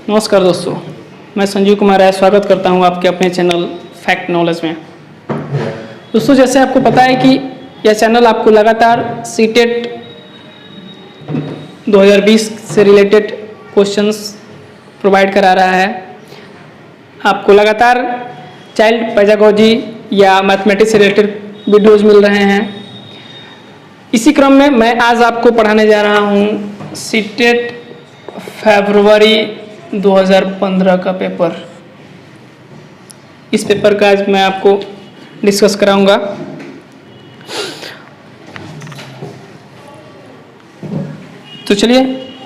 नमस्कार दोस्तों, मैं संजीव कुमार राय स्वागत करता हूं आपके अपने चैनल फैक्ट नॉलेज में। दोस्तों, जैसे आपको पता है कि यह चैनल आपको लगातार सीटेट 2020 से रिलेटेड क्वेश्चंस प्रोवाइड करा रहा है। आपको लगातार चाइल्ड पेडागोजी या मैथमेटिक्स से रिलेटेड वीडियोस मिल रहे हैं। इसी क्रम में मैं आज आपको पढ़ाने जा रहा हूं सीटेट फरवरी 2015 का पेपर। इस पेपर का आज मैं आपको डिस्कस कराऊंगा। तो चलिए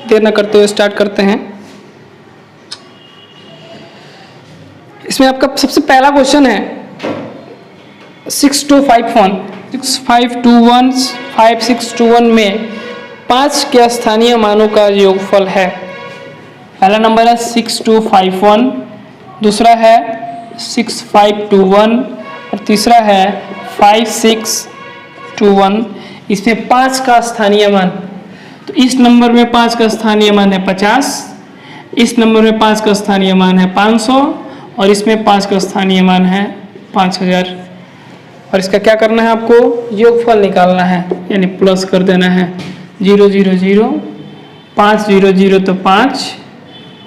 देर न करते हुए स्टार्ट करते हैं। इसमें आपका सबसे पहला क्वेश्चन है 6521 में 5 के स्थानीय मानों का योगफल है। पहला नंबर है 6251, दूसरा है 6521 और तीसरा है 5621। इसमें 5 का स्थानीय मान, तो इस नंबर में 5 का स्थानीय मान है 50, इस नंबर में 5 का स्थानीय मान है 500 और इसमें 5 का स्थानीय मान है 5000। और इसका क्या करना है, आपको योगफल निकालना है, यानी प्लस कर देना है 0 0 0, 5 0 0 तो 5,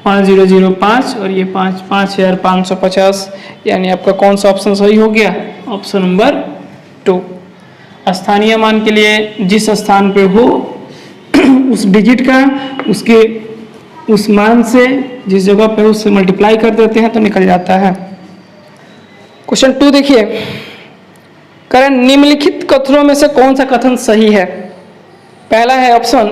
5 0 0 5 और ये 5 5550। यानी आपका कौन सा ऑप्शन सही हो गया? Option number 2। स्थानीय मान के लिए जिस स्थान पे हो उस डिजिट का उसके उस मान से जिस जगह पे उससे मल्टीप्लाई कर देते हैं तो निकल जाता है। क्वेश्चन 2 देखिए, करें निम्नलिखित कथनों में से कौन सा कथन सही है? पहला है ऑप्शन,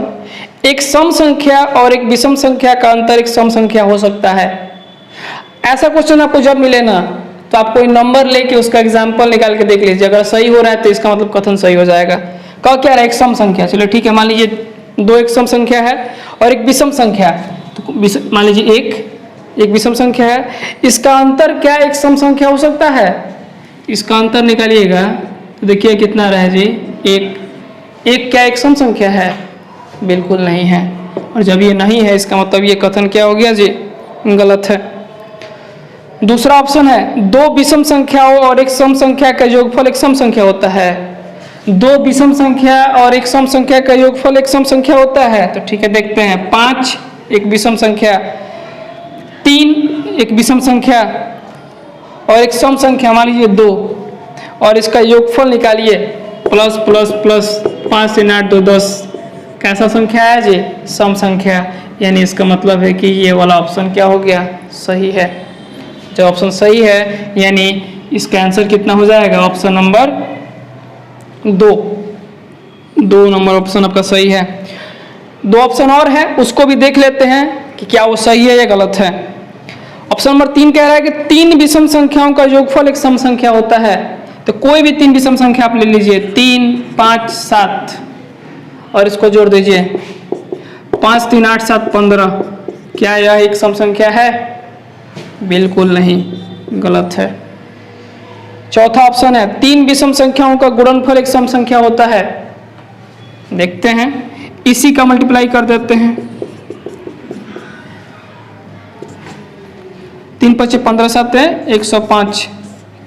एक सम संख्या और एक विषम संख्या का अंतर एक सम संख्या हो सकता है। ऐसा क्वेश्चन आपको जब मिले ना तो आप कोई नंबर लेके उसका एग्जाम्पल निकाल के देख लीजिए। अगर सही हो रहा है तो इसका मतलब कथन सही हो जाएगा। कहा क्या रहा है? एक सम संख्या। चलो ठीक है, मान लीजिए 2 एक सम संख्या है और एक विषम संख्या, तो मान लीजिए एक विषम संख्या है। इसका अंतर क्या एक सम संख्या हो सकता है? इसका अंतर निकालिएगा तो देखिए कितना रहा जी, एक क्या एक सम संख्या है? बिल्कुल नहीं है। और जब ये नहीं है इसका मतलब ये कथन क्या हो गया जी? गलत है। दूसरा ऑप्शन है 2 विषम संख्याओं और एक सम संख्या का योगफल एक सम संख्या होता है। 2 विषम संख्या और एक सम संख्या का योगफल एक सम संख्या होता है। तो ठीक है, देखते हैं। 5 एक विषम संख्या, 3 एक विषम संख्या और एक सम संख्या मान लीजिए 2, और इसका योगफल निकालिए प्लस प्लस प्लस 5 से 8 2 10। कैसा संख्या है जी? सम संख्या। यानी इसका मतलब है कि ये वाला ऑप्शन क्या हो गया? सही है। जब ऑप्शन सही है यानी इसका आंसर कितना हो जाएगा? ऑप्शन नंबर 2 नंबर ऑप्शन आपका सही है। 2 ऑप्शन और है, उसको भी देख लेते हैं कि क्या वो सही है या गलत है। ऑप्शन नंबर 3 कह रहा है कि 3 विषम संख्याओं का योगफल एक सम संख्या होता है। तो कोई भी 3 विषम संख्या आप ले लीजिए, 3 5 7 और इसको जोड़ दीजिए 5 3 8 7 15। क्या यह एक सम संख्या है? बिल्कुल नहीं, गलत है। चौथा ऑप्शन है 3 विषम संख्याओं का गुणनफल एक सम संख्या होता है। देखते हैं, इसी का मल्टीप्लाई कर देते हैं। 3 5 15 7 105।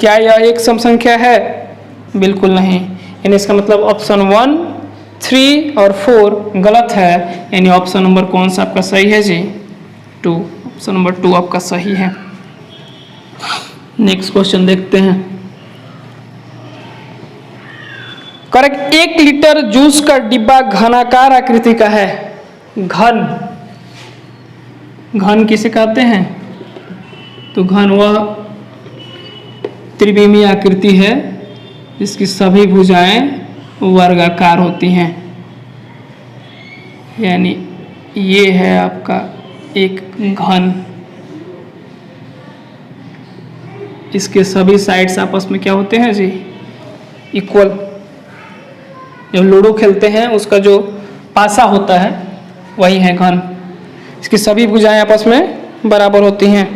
क्या यह एक सम संख्या है? बिल्कुल नहीं। यानी इसका मतलब ऑप्शन 1 3 और 4 गलत है। यानी ऑप्शन नंबर कौन सा आपका सही है जी? 2। ऑप्शन नंबर 2 आपका सही है। नेक्स्ट क्वेश्चन देखते हैं। करेक्ट, 1 लीटर जूस का डिब्बा घनाकार आकृति का है। घन किसे कहते हैं? तो घन वह त्रिविमीय आकृति है जिसकी सभी भुजाएं वर्गाकार होती हैं। यानी ये है आपका एक घन। इसके सभी साइड्स आपस में क्या होते हैं जी? इक्वल। जब लूडो खेलते हैं उसका जो पासा होता है वही है घन। इसकी सभी भुजाएं आपस में बराबर होती हैं।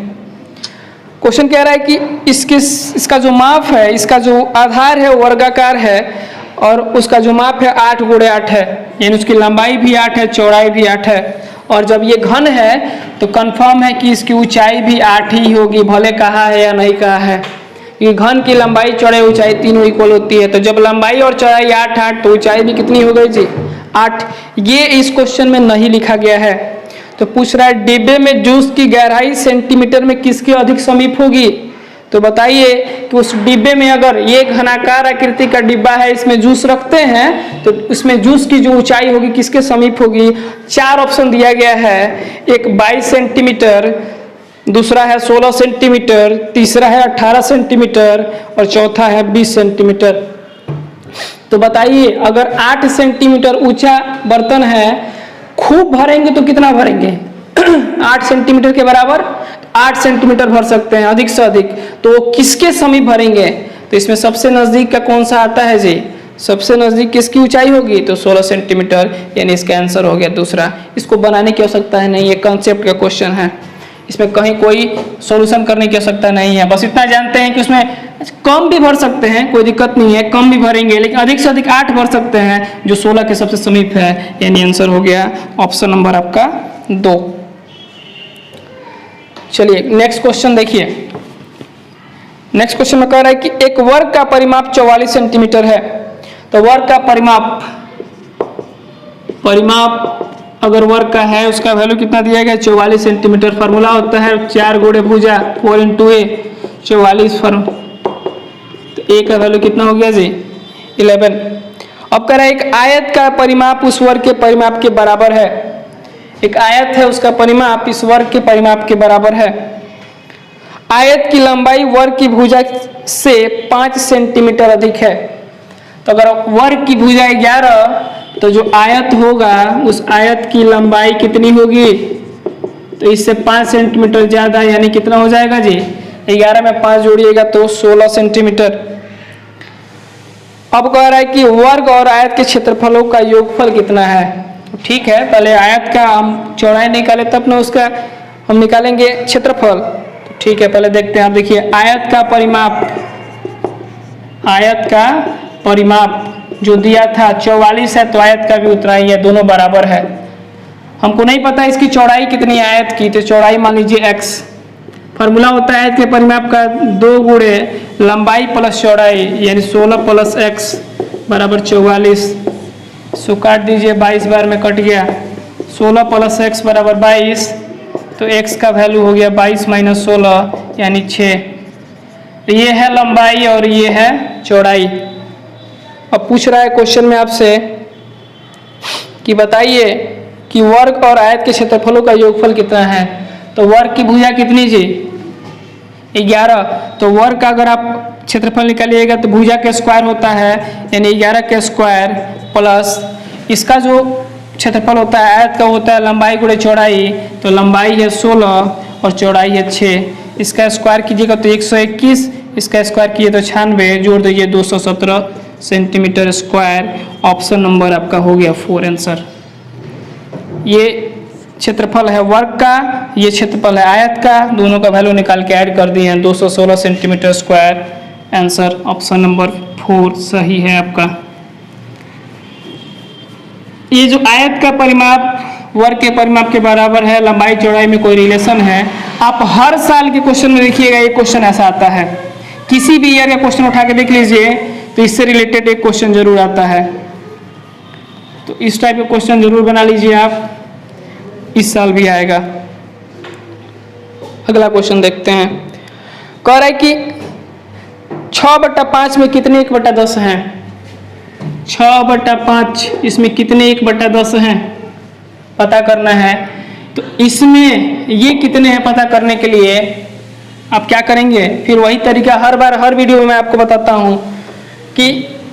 क्वेश्चन कह रहा है कि इसका जो माप है, इसका जो आधार है वर्गाकार है और उसका जो माप है 8 × 8 है, यानी उसकी लंबाई भी 8 है, चौड़ाई भी 8 है और जब ये घन है तो कंफर्म है कि इसकी ऊंचाई भी 8 ही होगी, भले कहा है या नहीं कहा है। ये घन की लंबाई चौड़ाई ऊंचाई तीनों इक्वल होती है, तो जब लंबाई और चौड़ाई 8 तो ऊंचाई भी कितनी हो गई जी 8। ये इस क्वेश्चन में नहीं लिखा गया है। तो पूछ रहा है डिब्बे में जूस की गहराई सेंटीमीटर में किसके अधिक समीप होगी। तो बताइए कि उस डिब्बे में अगर ये घनाकार आकृति का डिब्बा है, इसमें जूस रखते हैं तो इसमें जूस की जो ऊंचाई होगी किसके समीप होगी। 4 ऑप्शन दिया गया है, एक 22 सेंटीमीटर, दूसरा है 16 सेंटीमीटर, तीसरा है 18 सेंटीमीटर और चौथा है 20 सेंटीमीटर। तो बताइए अगर 8 सेंटीमीटर ऊंचा बर्तन है, खूब भरेंगे तो कितना भरेंगे 8 सेंटीमीटर के बराबर 8 सेंटीमीटर भर सकते हैं अधिक से अधिक, तो किसके समीप भरेंगे। तो इसमें सबसे नजदीक का कौन सा आता है जी, सबसे नजदीक किसकी ऊंचाई होगी, तो 16 सेंटीमीटर, यानी इसका आंसर हो गया दूसरा। इसको बनाने की आवश्यकता है नहीं, ये कंसेप्ट का क्वेश्चन है, इसमें कहीं कोई सॉल्यूशन करने की आवश्यकता नहीं है। बस इतना जानते हैं कि उसमें कम भी भर सकते हैं, कोई दिक्कत नहीं है, कम भी भरेंगे, लेकिन अधिक से अधिक 8 भर सकते हैं जो 16 के सबसे समीप है, यानी आंसर हो गया ऑप्शन नंबर आपका 2। चलिए नेक्स्ट क्वेश्चन देखिए। नेक्स्ट क्वेश्चन में कह रहा है कि एक वर्ग का परिमाप 44 सेंटीमीटर है। तो वर्ग का परिमाप अगर वर्ग का है उसका वैल्यू कितना दिया गया 44 सेंटीमीटर। फार्मूला होता है 4 गुणे भुजा 4 × a 44 फॉर्म, तो a का वैल्यू कितना हो गया जी 11। अब कह रहा है एक आयत का परिमाप उस वर्ग के परिमाप के बराबर है। एक आयत है, उसका परिमाप इस वर्ग के परिमाप के बराबर है। आयत की लंबाई वर्ग की भुजा से 5 सेंटीमीटर अधिक है। तो अगर वर्ग की भुजा 11 तो जो आयत होगा उस आयत की लंबाई कितनी होगी, तो इससे 5 सेंटीमीटर ज्यादा, यानी कितना हो जाएगा जी 11 में 5 जोड़िएगा तो 16 सेंटीमीटर। अब कह रहा है कि वर्ग और आयत के क्षेत्रफलों का योगफल कितना है। तो ठीक है, पहले आयत का हम चौड़ाई निकाले तब ना उसका हम निकालेंगे क्षेत्रफल। तो ठीक है, पहले देखते हैं। आप देखिए आयत का परिमाप जो दिया था 44 है, तो आयत का भी उतना ही है, दोनों बराबर है। हमको नहीं पता इसकी चौड़ाई कितनी है आयत की, तो चौड़ाई मान लीजिए x। फार्मूला होता है आयत के परिमाप का 2 गुणे लंबाई प्लस चौड़ाई, यानी 16 + x बराबर 44। सो काट दीजिए, 22 बार में कट गया। 16 + x बराबर 22, तो x का वैल्यू हो गया 22 - 16 यानी 6। ये है लंबाई और ये है चौड़ाई। अब पूछ रहा है क्वेश्चन में आपसे कि बताइए कि वर्ग और आयत के क्षेत्रफलों का योगफल कितना है। तो वर्ग की भुजा कितनी जी 11, तो वर्ग का अगर आप क्षेत्रफल निकालिएगा तो भुजा का स्क्वायर होता है, यानी 11 का स्क्वायर प्लस इसका जो क्षेत्रफल होता है आयत का होता है लंबाई गुणे चौड़ाई, तो लंबाई है 16 और चौड़ाई है 6। इसका स्क्वायर कीजिएगा तो 121, इसका स्क्वायर किए तो 96, जोड़ दीजिए 217 सेंटीमीटर स्क्वायर। ऑप्शन नंबर आपका हो गया 4 आंसर। ये क्षेत्रफल है वर्ग का, ये क्षेत्रफल है आयत का, दोनों का वैल्यू निकाल के ऐड कर दिए हैं 216 centimetre square. Answer option number 4 सही है आपका। ये जो आयत का परिमाप वर्ग के परिमाप के बराबर है, लंबाई चौड़ाई में कोई रिलेशन है। आप हर साल के क्वेश्चन में देखिएगा ये क्वेश्चन ऐसा आता है, किसी भी ईयर का क्वेश्चन उठा के देख लीजिए तो इससे रिलेटेड एक क्वेश्चन जरूर आता है। तो इस टाइप का क्वेश्चन जरूर बना लीजिए आप, इस साल भी आएगा। अगला क्वेश्चन देखते हैं। कह रहा है कि 6/5 में कितने 1/10 हैं। 6/5 इसमें कितने 1/10 हैं पता करना है। तो इसमें ये कितने हैं पता करने के लिए आप क्या करेंगे, फिर वही तरीका हर बार हर वीडियो में मैं आपको बताता हूँ कि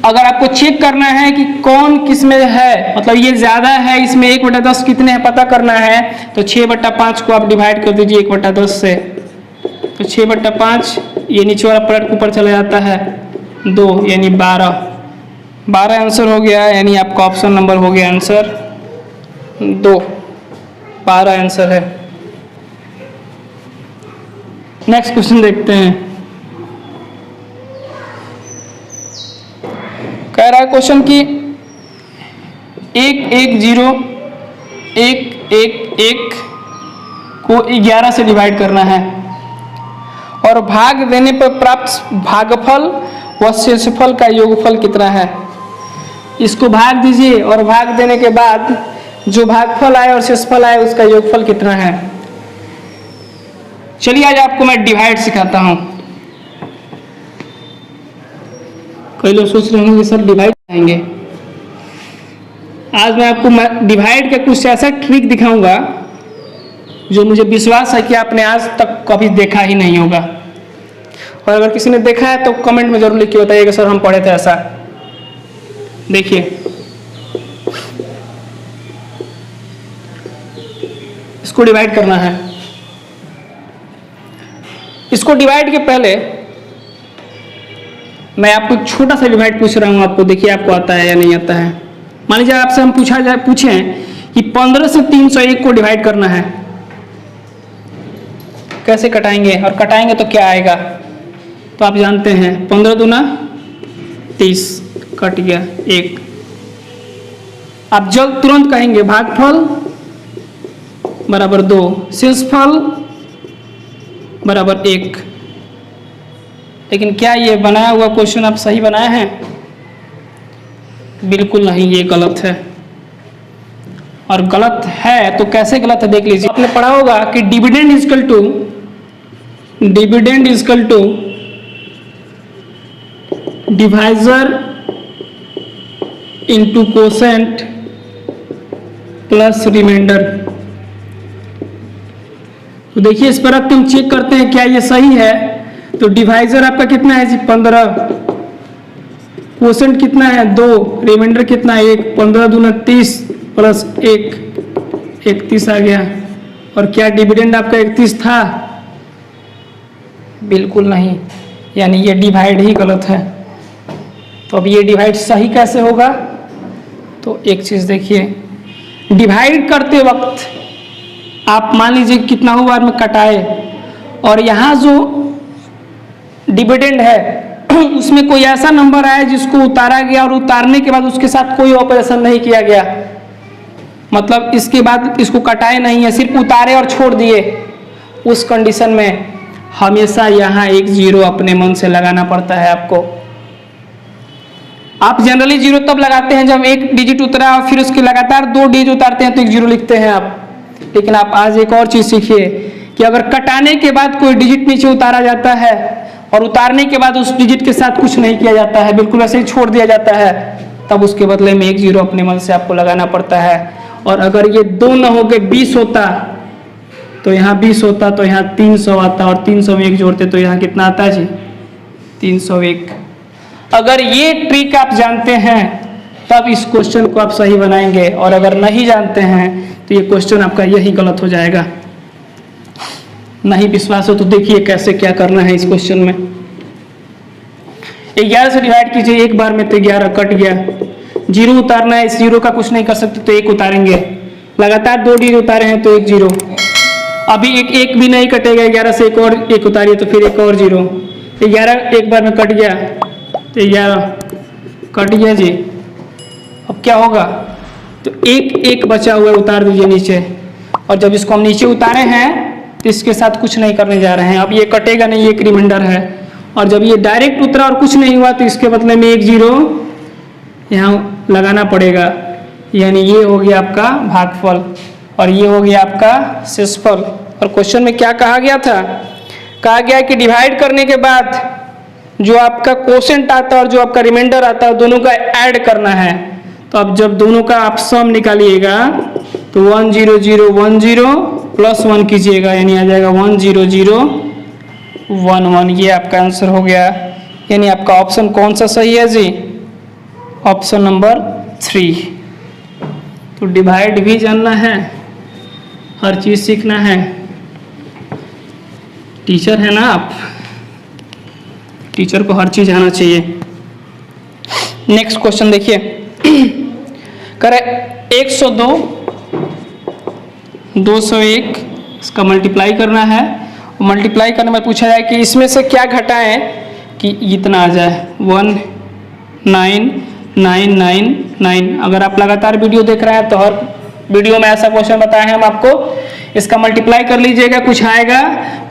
अगर आपको चेक करना है कि कौन किस में है, मतलब ये ज़्यादा है, इसमें 1/10 कितने हैं पता करना है, तो 6/5 को आप डिवाइड कर दीजिए 1/10 से। तो 6/5 ये नीचे वाला पलट ऊपर चला जाता है 2, यानी 12 आंसर हो गया, यानी आपका ऑप्शन नंबर हो गया आंसर 2, 12 आंसर है। नेक्स्ट क्वेश्चन देखते हैं। कह रहा है क्वेश्चन कि 1 1 0 1 1 1 को 11 से डिवाइड करना है और भाग देने पर प्राप्त भागफल व शेषफल का योगफल कितना है। इसको भाग दीजिए और भाग देने के बाद जो भागफल आए और शेषफल आए उसका योगफल कितना है। चलिए आज आपको मैं डिवाइड सिखाता हूं। कई लोग सोच रहे होंगे सर डिवाइड आएंगे। आज मैं आपको डिवाइड का कुछ ऐसा ट्रिक दिखाऊंगा जो मुझे विश्वास है कि आपने आज तक कभी देखा ही नहीं होगा, और अगर किसी ने देखा है तो कमेंट में जरूर लिख के बताइएगा सर हम पढ़े थे ऐसा। देखिए इसको डिवाइड करना है। इसको डिवाइड के पहले मैं आपको एक छोटा सा डिवाइड पूछ रहा हूं, आपको देखिए आपको आता है या नहीं आता है। मान लीजिए आपसे हम पूछें कि 15 से 301 को डिवाइड करना है, कैसे कटाएंगे और कटाएंगे तो क्या आएगा। तो आप जानते हैं 15 दूना 30 कट गया 1। आप जल्द तुरंत कहेंगे भागफल बराबर 2, शेषफल बराबर 1। लेकिन क्या ये बनाया हुआ क्वेश्चन आप सही बनाए हैं? बिल्कुल नहीं, ये गलत है। और गलत है तो कैसे गलत है देख लीजिए। आपने पढ़ा होगा कि dividend equal to divisor into quotient plus remainder. तो देखिए इस पर हम चेक करते हैं क्या ये सही है। तो डिवाइजर आपका कितना है जी 15, कोसेंट कितना है 2, रिमाइंडर कितना है 1, 15 दूना 30 प्लस 1 31 आ गया। और क्या डिविडेंड आपका 31 था? बिल्कुल नहीं, यानी ये डिवाइड ही गलत है। तो अब ये डिवाइड सही कैसे होगा? तो एक चीज देखिए, डिवाइड करते वक्त आप मान लीजिए कितना बार में कटाए और यहाँ जो डिविडेंड है उसमें कोई ऐसा नंबर आया जिसको उतारा गया और उतारने के बाद उसके साथ कोई ऑपरेशन नहीं किया गया, मतलब इसके बाद इसको कटाए नहीं है, सिर्फ उतारे और छोड़ दिए, उस कंडीशन में हमेशा यहाँ एक 0 अपने मन से लगाना पड़ता है आपको। आप जनरली 0 तब लगाते हैं जब एक डिजिट उतरा और फिर उसके लगातार 2 डिजिट उतारते हैं तो एक 0 लिखते हैं आप। लेकिन आप आज एक और चीज सीखिए कि अगर कटाने के बाद कोई डिजिट नीचे उतारा जाता है और उतारने के बाद उस डिजिट के साथ कुछ नहीं किया जाता है, बिल्कुल ऐसे ही छोड़ दिया जाता है, तब उसके बदले में एक 0 अपने मन से आपको लगाना पड़ता है। और अगर ये 2 न हो के 20 होता तो यहाँ 20 होता तो यहाँ 300 आता, और 300 में 1 जोड़ते तो यहाँ कितना आता है जी 301। अगर ये ट्रिक आप जानते हैं तब इस क्वेश्चन को आप सही बनाएंगे, और अगर नहीं जानते हैं तो ये क्वेश्चन आपका यही गलत हो जाएगा। नहीं विश्वास हो तो देखिए कैसे क्या करना है इस क्वेश्चन में। 11 से डिवाइड कीजिए एक बार में तो 11 कट गया। 0 उतारना है, इस 0 का कुछ नहीं कर सकते तो 1 उतारेंगे। लगातार 2 डिजिट उतारे हैं तो 1 0। अभी एक भी नहीं कटेगा, 11 से एक और 1 उतारिए तो फिर एक और 0। 11 एक बार में कट गया तो 11 कट गया जी। अब क्या होगा? तो एक बचा हुआ उतार दीजिए नीचे, और जब इसको हम नीचे उतारे हैं तो इसके साथ कुछ नहीं करने जा रहे हैं। अब ये कटेगा नहीं, एक रिमाइंडर है, और जब ये डायरेक्ट उतरा और कुछ नहीं हुआ तो इसके बदले में 1 0 यहाँ लगाना पड़ेगा। यानी ये हो गया आपका भागफल और ये हो गया आपका शेषफल। और क्वेश्चन में क्या कहा गया था? कहा गया कि डिवाइड करने के बाद जो आपका कोसेंट आता है और जो आपका रिमाइंडर आता है दोनों का ऐड करना है। तो अब जब दोनों का आप सम निकालिएगा तो 1 0 0 1 0 प्लस 1 कीजिएगा, यानी आ जाएगा 1 0 0 1 1। ये आपका आंसर हो गया। यानी आपका ऑप्शन कौन सा सही है जी? Option number 3। तो डिवाइड भी जानना है, हर चीज सीखना है। टीचर है ना आप, टीचर को हर चीज आना चाहिए। नेक्स्ट क्वेश्चन देखिए, करे 102 201 इसका मल्टीप्लाई करना है। मल्टीप्लाई करने में पूछा जाए कि इसमें से क्या घटाएं कि इतना आ जाए 199999। अगर आप लगातार वीडियो देख रहे हैं तो हर वीडियो में ऐसा क्वेश्चन बताया है हम आपको। इसका मल्टीप्लाई कर लीजिएगा, कुछ आएगा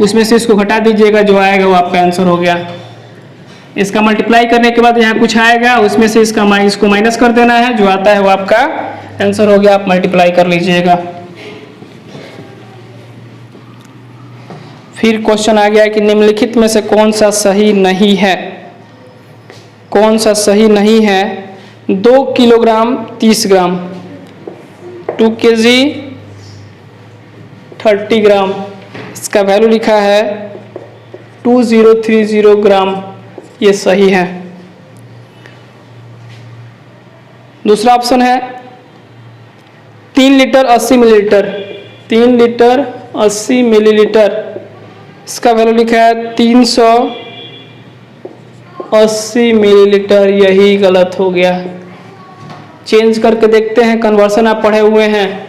उसमें से इसको घटा दीजिएगा, जो आएगा वो आपका आंसर हो गया। इसका मल्टीप्लाई करने के बाद यहाँ कुछ आएगा, उसमें से इसको माइनस कर देना है, जो आता है वो आपका आंसर हो गया। आप मल्टीप्लाई कर लीजिएगा। फिर क्वेश्चन आ गया कि निम्नलिखित में से कौन सा सही नहीं है। कौन सा सही नहीं है? 2 किलोग्राम 30 ग्राम, 2 kg 30 ग्राम, इसका वैल्यू लिखा है 2030 ग्राम, ये सही है। दूसरा ऑप्शन है 3 लीटर 80 मिलीलीटर, 3 लीटर 80 मिलीलीटर, इसका वैल्यू लिखा है 380 मिलीलीटर, यही गलत हो गया। चेंज करके देखते हैं, कन्वर्सन आप पढ़े हुए हैं।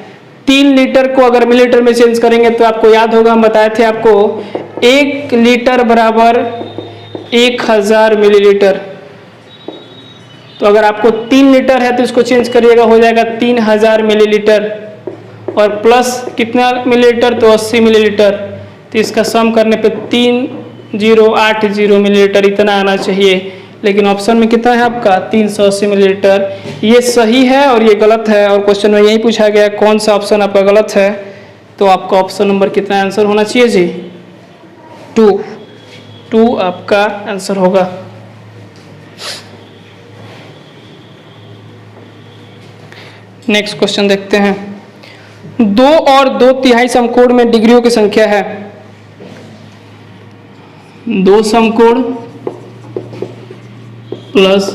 3 लीटर को अगर मिलीलीटर में चेंज करेंगे तो आपको याद होगा, हम बताए थे आपको 1 लीटर बराबर 1000 मिलीलीटर। तो अगर आपको 3 लीटर है तो इसको चेंज करिएगा, हो जाएगा 3000 मिलीलीटर, और प्लस कितना मिलीलीटर, तो 80 मिलीलीटर। तो इसका सम करने पे 3080 मिलीलीटर इतना आना चाहिए, लेकिन ऑप्शन में कितना है आपका 380 मिलीलीटर। ये सही है और ये गलत है, और क्वेश्चन में यही पूछा गया कौन सा ऑप्शन आपका गलत है। तो आपका ऑप्शन नंबर कितना आंसर होना चाहिए जी? 2 आपका आंसर होगा। नेक्स्ट क्वेश्चन देखते हैं। 2 और 2/3 समकोण में डिग्रियों की संख्या है। 2 समकोण प्लस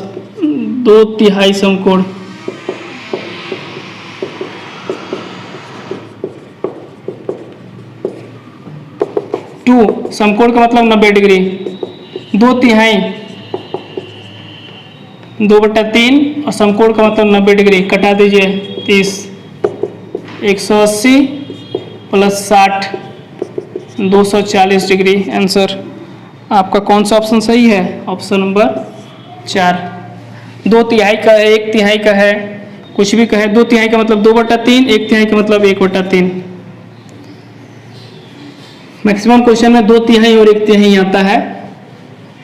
2/3 समकोण, समकोण का मतलब 90 डिग्री, 2/3 2/3 और समकोण का मतलब 90 डिग्री, कटा दीजिए 30, 180 प्लस 60 240 डिग्री। आंसर आपका कौन सा ऑप्शन सही है? Option number 4। 2/3 का है, 1/3 का है, कुछ भी कहे। 2/3 का मतलब 2/3, 1/3 का मतलब 1/3। मैक्सिमम क्वेश्चन में 2/3 और 1/3 आता है।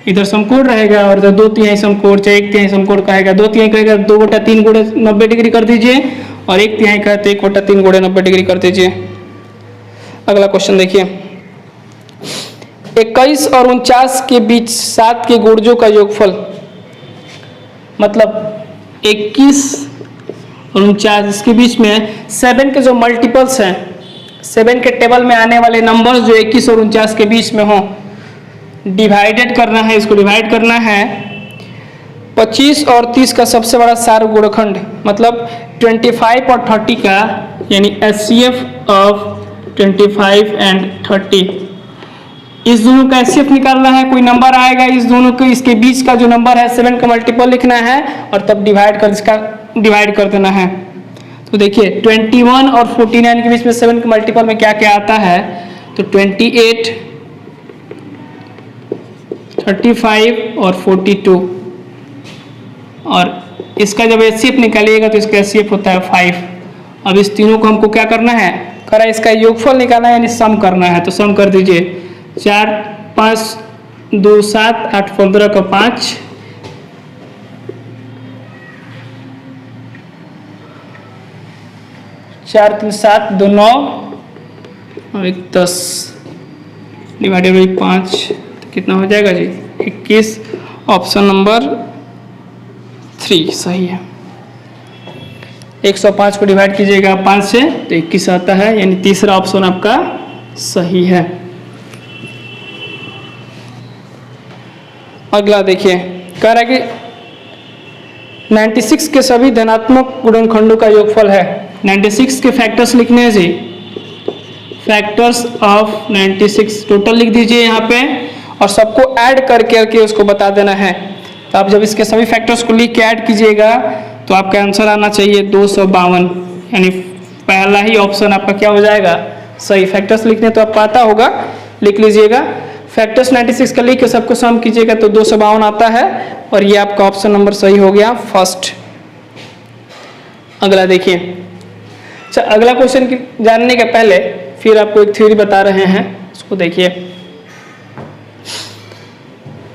इधर समकोण रहेगा और इधर 2/3 समकोण, चाहे 1/3 समकोण कहेगा। 2/3 कहेगा 2/3 गुणे 90 डिग्री कर दीजिए, और 1/3 कहे तो 1/3 गुणे 90 डिग्री कर दीजिए। अगला क्वेश्चन देखिए। 21 और 49 के बीच 7 के गुणजों का योगफल, मतलब 21 और 49 इसके बीच में 7 के जो मल्टीपल्स हैं, 7 के टेबल में आने वाले नंबर्स जो 21 और 49 के बीच में हो, डिवाइडेड करना है। इसको डिवाइड करना है 25 और 30 का सबसे बड़ा सार गुणनखंड, मतलब 25 और 30 का, यानी HCF ऑफ 25 एंड 30। इस दोनों का HCF निकालना है। कोई नंबर आएगा इस दोनों के, इसके बीच का जो नंबर है 7 का मल्टीपल लिखना है, और तब इसका डिवाइड कर देना है। तो देखिए 21 और 49 के बीच में 7 के मल्टीपल में क्या क्या आता है, तो 28, 35 और 42, और इसका जब HCF निकालिएगा तो इसका HCF होता है 5। अब इस तीनों को हमको क्या करना है, करा इसका योगफल निकालना है, यानी सम करना है। तो सम कर दीजिए, 4 5 2 7 8 15 का 5, 4 3 7 2 9 और 1 10 डिवाइडेड बाई 5, तो कितना हो जाएगा जी? 21। ऑप्शन नंबर 3 सही है। 105 को डिवाइड कीजिएगा 5 से तो 21 आता है, यानी तीसरा ऑप्शन आपका सही है। अगला देखिए, कह रहा है कि 96 के सभी धनात्मक गुणनखंडों का योगफल है। 96 के फैक्टर्स लिखने हैं जी, फैक्टर्स ऑफ 96 टोटल लिख दीजिए यहाँ पे, और सबको ऐड करके उसको बता देना है। तो आप जब इसके सभी फैक्टर्स को लिख के ऐड कीजिएगा तो आपका आंसर आना चाहिए 252, यानी पहला ही ऑप्शन आपका क्या हो जाएगा? सही। फैक्टर्स लिखने तो आपको आता होगा, लिख लीजिएगा। फैक्टर्स 96 का लिख के सबको सम कीजिएगा तो 252 आता है, और ये आपका ऑप्शन नंबर सही हो गया फर्स्ट। अगला देखिए, अच्छा, अगला क्वेश्चन जानने के पहले फिर आपको एक थ्योरी बता रहे हैं, उसको देखिए।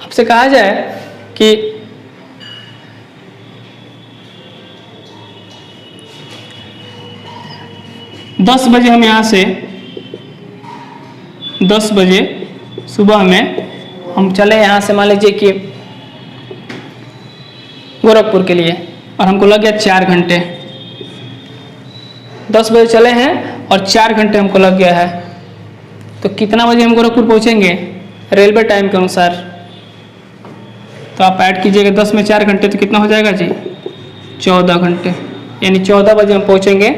आपसे कहा जाए कि दस बजे हम यहाँ से 10 बजे सुबह में हम चले यहाँ से, मान लीजिए कि गोरखपुर के लिए, और हमको लग गया 4 घंटे। 10 बजे चले हैं और 4 घंटे हमको लग गया है, तो कितना बजे हम गोरखपुर पहुँचेंगे रेलवे टाइम के अनुसार? तो आप ऐड कीजिएगा 10 में 4 घंटे, तो कितना हो जाएगा जी? 14 घंटे, यानी 14 बजे हम पहुँचेंगे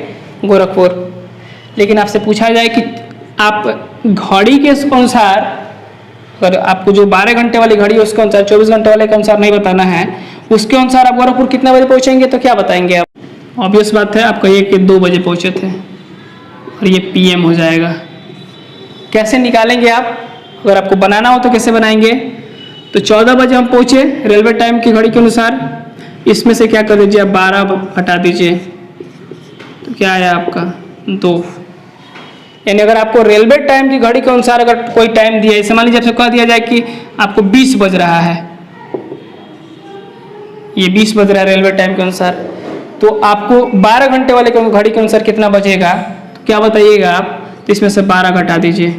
गोरखपुर। लेकिन आपसे पूछा जाए कि आप घड़ी के अनुसार, अगर आपको जो 12 घंटे वाली घड़ी है उसके अनुसार, 24 घंटे वाले के अनुसार नहीं बताना है, उसके अनुसार आप गोरखपुर कितना बजे पहुँचेंगे, तो क्या बताएंगे आप? ऑब्वियस बात है, आप कहिए कि 2 बजे पहुँचे थे और ये PM हो जाएगा। कैसे निकालेंगे आप? अगर आपको बनाना हो तो कैसे बनाएंगे? तो 14 बजे हम पहुँचे रेलवे टाइम की घड़ी के अनुसार, इसमें से क्या कर दीजिए आप 12 हटा दीजिए, तो क्या आया आपका 2। यानी अगर आपको रेलवे टाइम की घड़ी के अनुसार अगर कोई टाइम दिया, जैसे मान लीजिए आपसे कह दिया जाए कि आपको 20 बज रहा है, ये 20 बज रहा है रेलवे टाइम के अनुसार, तो आपको 12 घंटे वाले घड़ी के अनुसार कितना बजेगा, तो क्या बताइएगा आप? तो इसमें से 12 घटा दीजिए,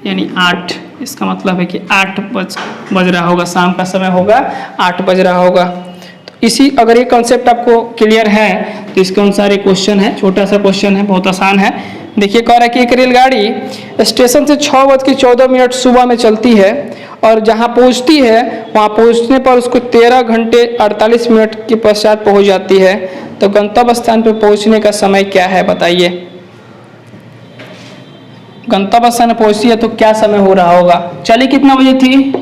यानी 8। इसका मतलब है कि 8 बज रहा होगा, शाम का समय होगा, 8 बज रहा होगा। तो इसी, अगर ये कॉन्सेप्ट आपको क्लियर है तो इसके अनुसार एक क्वेश्चन है, छोटा सा क्वेश्चन है, बहुत आसान है। देखिए, कह रहा है कि एक रेलगाड़ी स्टेशन से 6:14 सुबह में चलती है और जहाँ पहुँचती है वहाँ पहुँचने पर उसको 13 घंटे 48 मिनट के पश्चात पहुँच जाती है, तो गंतव्य स्थान पर पहुँचने का समय क्या है बताइए? गंतव्य स्थान पहुँचती है तो क्या समय हो रहा होगा? चली कितना बजे थी?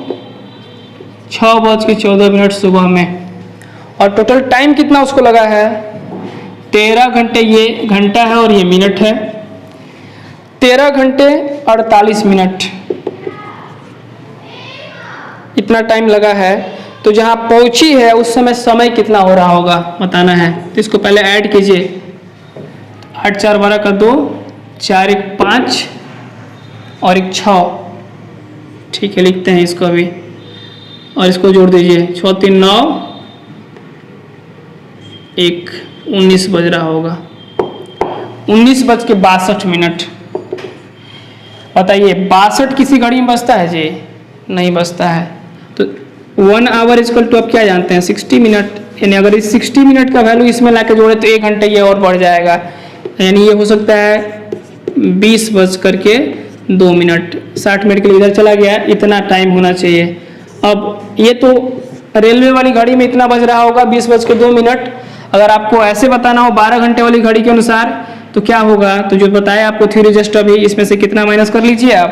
6:14 सुबह में, और टोटल टाइम कितना उसको लगा है? 13 घंटे, ये घंटा है और ये मिनट है, 13 घंटे 48 मिनट इतना टाइम लगा है। तो जहाँ पहुँची है उस समय कितना हो रहा होगा बताना है। तो इसको पहले ऐड कीजिए, 8 4 12 का 2, 4 1 5 और 1 6, ठीक है, लिखते हैं इसको अभी, और इसको जोड़ दीजिए, 6 3 9 1 19 बज रहा होगा, 19:62। बताइए, 62 किसी घड़ी में बजता है जी? नहीं बजता है। तो 1 आवर इक्वल टू आप क्या जानते हैं? 60 मिनट, यानी अगर इस 60 मिनट का वैल्यू इसमें लाके जोड़े तो 1 घंटे ये और बढ़ जाएगा, यानी ये हो सकता है 20:02। 60 मिनट के लिए इधर चला गया, इतना टाइम होना चाहिए। अब ये तो रेलवे वाली घड़ी में इतना बज रहा होगा 20:02। अगर आपको ऐसे बताना हो 12 घंटे वाली घड़ी के अनुसार तो क्या होगा? तो जो बताया आपको थ्योरी जस्ट अभी, इसमें से कितना माइनस कर लीजिए आप?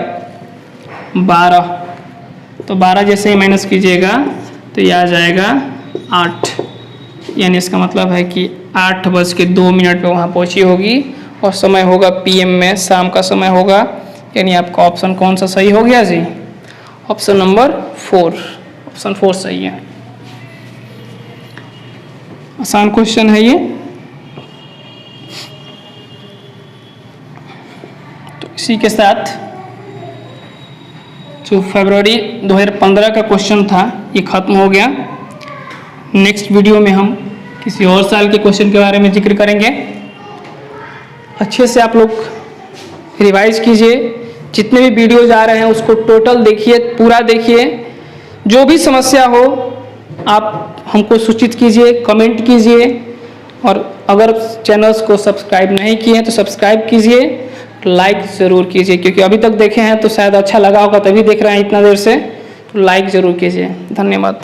12। तो 12 जैसे ही माइनस कीजिएगा तो ये आ जाएगा 8, यानी इसका मतलब है कि 8:02 पे वहाँ पहुँची होगी और समय होगा PM में, शाम का समय होगा। यानी आपका ऑप्शन कौन सा सही हो गया जी? ऑप्शन नंबर 4, ऑप्शन 4 सही है। आसान क्वेश्चन है ये। तो इसी के साथ जो फरवरी 2015 का क्वेश्चन था ये खत्म हो गया। नेक्स्ट वीडियो में हम किसी और साल के क्वेश्चन के बारे में जिक्र करेंगे। अच्छे से आप लोग रिवाइज कीजिए, जितने भी वीडियोज आ रहे हैं उसको टोटल देखिए, पूरा देखिए। जो भी समस्या हो आप हमको सूचित कीजिए, कमेंट कीजिए, और अगर चैनल्स को सब्सक्राइब नहीं किए हैं तो सब्सक्राइब कीजिए, लाइक ज़रूर कीजिए, क्योंकि अभी तक देखे हैं तो शायद अच्छा लगा होगा तभी देख रहे हैं इतना देर से, तो लाइक ज़रूर कीजिए। धन्यवाद।